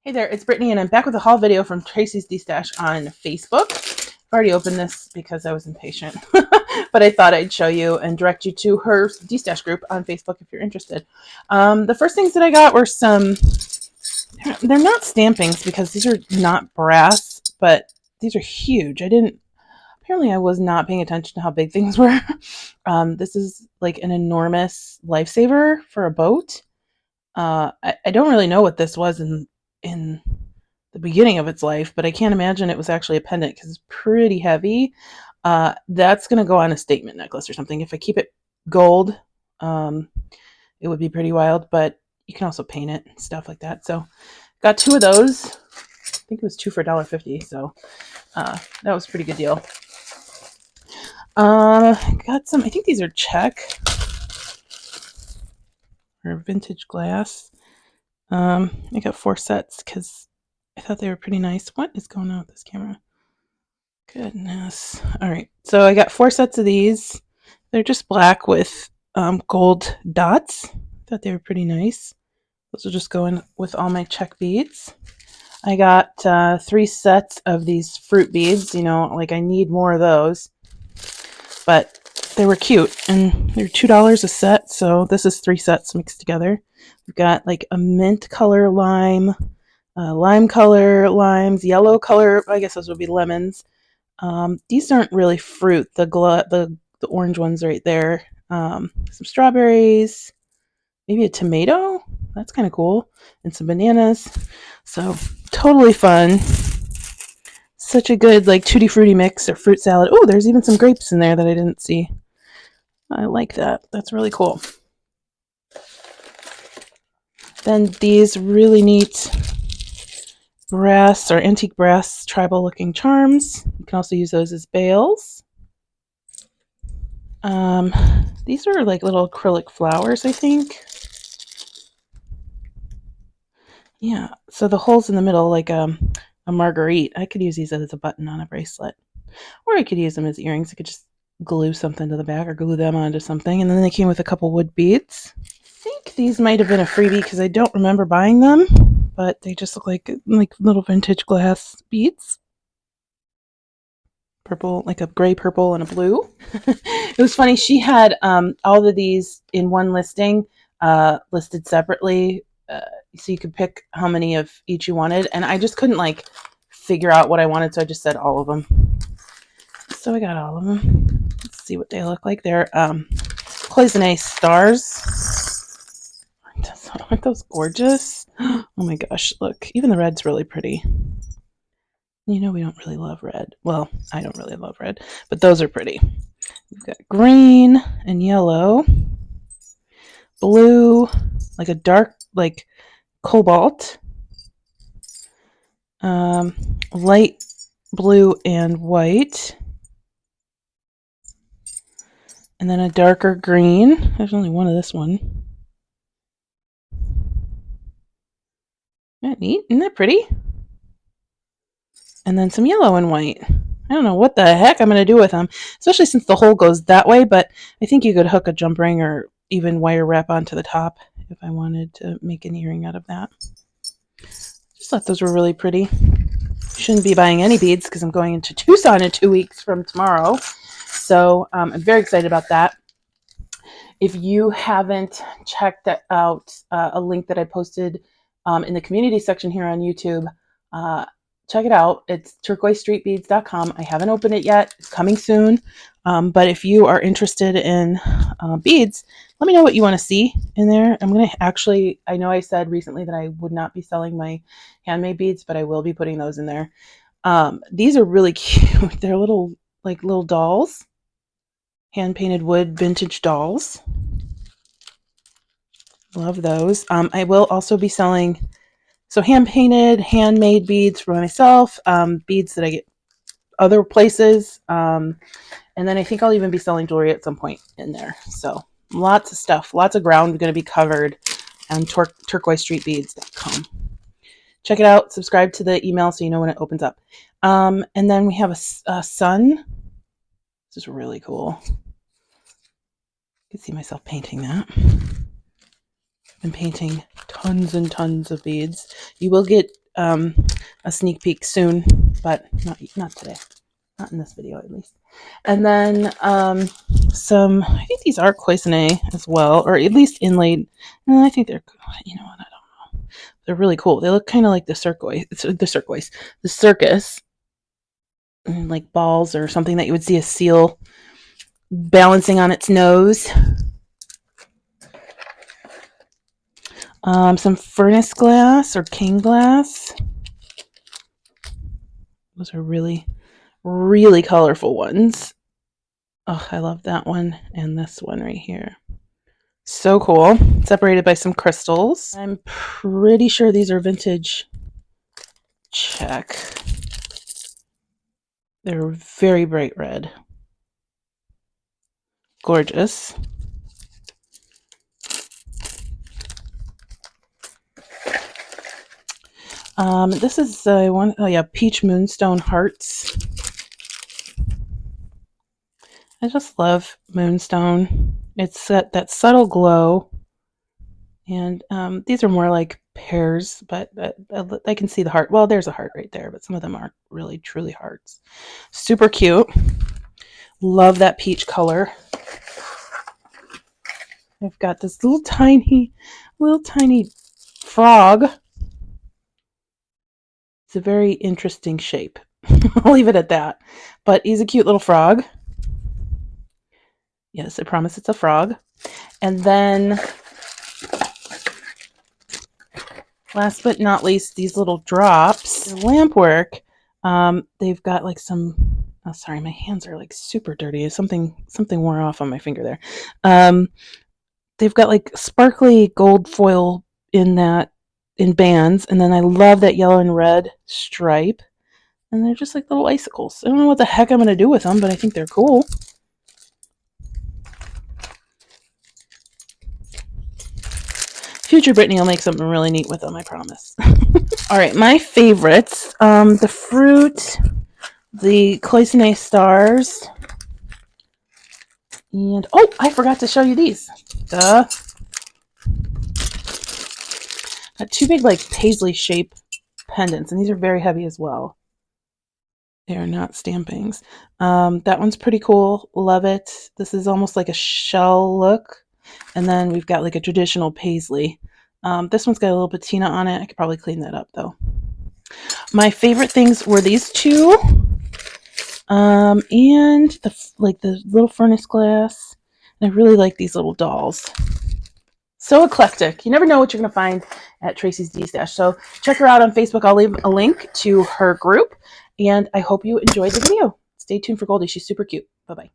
Hey there, it's Brittany, and I'm back with a haul video from Tracy's Destash on Facebook. I've already opened this because I was impatient, but I thought I'd show you and direct you to her Destash group on Facebook if you're interested. The first things that I got were some, they're not stampings because these are not brass, but these are huge. Apparently I was not paying attention to how big things were. This is like an enormous lifesaver for a boat. I don't really know what this was in the beginning of its life, but I can't imagine it was actually a pendant because it's pretty heavy. That's going to go on a statement necklace or something. If I keep it gold, it would be pretty wild, but you can also paint it and stuff like that. So got two of those. I think it was two for $1.50, so that was a pretty good deal. Got some, I think these are Czech or vintage glass. I got 4 sets because I thought they were pretty nice. What is going on with this camera? Goodness. All right. So I got 4 sets of these. They're just black with gold dots. Thought they were pretty nice. Those will just go in with all my Czech beads. I got 3 sets of these fruit beads. You know, like I need more of those. But they were cute, and they're $2 a set. So this is 3 sets mixed together. We've got like a mint color lime, lime color limes, yellow color, I guess those would be lemons. These aren't really fruit, the orange ones right there. Some strawberries, maybe a tomato. That's kind of cool. And some bananas. So totally fun. Such a good like tutti frutti mix or fruit salad. Oh, there's even some grapes in there that I didn't see. I like that. That's really cool. Then these really neat brass or antique brass tribal looking charms. You can also use those as bails. These are like little acrylic flowers, I think. Yeah, so the holes in the middle, like a marguerite. I could use these as a button on a bracelet, or I could use them as earrings. I could just glue something to the back or glue them onto something. And then they came with a couple wood beads. I think these might have been a freebie because I don't remember buying them, but they just look like little vintage glass beads. Purple, like a gray, purple, and a blue. It was funny. She had all of these in one listing, listed separately, so you could pick how many of each you wanted. And I just couldn't like figure out what I wanted, so I just said all of them. So I got all of them. Let's see what they look like. They're cloisonne stars. Aren't those gorgeous? Oh my gosh! Look, even the red's really pretty. You know we don't really love red. Well, I don't really love red, but those are pretty. We've got green and yellow, blue, like a dark, like cobalt, light blue and white, and then a darker green. There's only one of this one. Isn't that neat? Isn't that pretty? And then some yellow and white. I don't know what the heck I'm going to do with them, especially since the hole goes that way, but I think you could hook a jump ring or even wire wrap onto the top if I wanted to make an earring out of that. Just thought those were really pretty. Shouldn't be buying any beads because I'm going into Tucson in 2 weeks from tomorrow. So I'm very excited about that. If you haven't checked out a link that I posted in the community section here on YouTube, check it out. It's Turquoise.Street.com. I haven't opened it yet. It's coming soon. But if you are interested in beads, let me know what you want to see in there. I'm going to actually, I know I said recently that I would not be selling my handmade beads, but I will be putting those in there. These are really cute. They're little dolls. Hand-painted wood vintage dolls. Love those. I will also be selling hand-painted, handmade beads for myself, beads that I get other places, and then I think I'll even be selling jewelry at some point in there. So lots of stuff, lots of ground going to be covered on Turquoise.Streetbeads.com. Check it out. Subscribe to the email so you know when it opens up. And then we have a sun. This is really cool. I can see myself painting that. I've been painting tons and tons of beads. You will get a sneak peek soon, but not today. Not in this video, at least. And then some, I think these are cloisonne as well, or at least inlaid. I think they're, you know what, I don't know. They're really cool. They look kind of like the circus, like balls or something that you would see a seal balancing on its nose. Some furnace glass or king glass. Those are really, really colorful ones. Oh, I love that one and this one right here. So cool. Separated by some crystals. I'm pretty sure these are vintage. Check. They're very bright red. Gorgeous. This is one, oh yeah, peach moonstone hearts. I just love moonstone. It's that subtle glow. And these are more like pears, but I can see the heart. Well, there's a heart right there, but some of them aren't really truly hearts. Super cute. Love that peach color. I've got this little tiny frog. It's a very interesting shape. I'll leave it at that. But he's a cute little frog. Yes, I promise it's a frog. And then, last but not least, these little drops. They're lamp work. They've got like some, oh sorry, my hands are like super dirty. Something wore off on my finger there. They've got like sparkly gold foil in bands, and then I love that yellow and red stripe. And they're just like little icicles. I don't know what the heck I'm going to do with them, but I think they're cool. Future Brittany will make something really neat with them, I promise. All right, my favorites. The fruit, the cloisonne stars, and oh, I forgot to show you these. Duh. Got two big like paisley shape pendants, and these are very heavy as well. They are not stampings. That one's pretty cool. Love it. This is almost like a shell look. And then we've got like a traditional paisley. This one's got a little patina on it. I could probably clean that up though. My favorite things were these two. And the little furnace glass. And I really like these little dolls. So eclectic. You never know what you're going to find at Tracy's Destash. So check her out on Facebook. I'll leave a link to her group. And I hope you enjoyed the video. Stay tuned for Goldie. She's super cute. Bye-bye.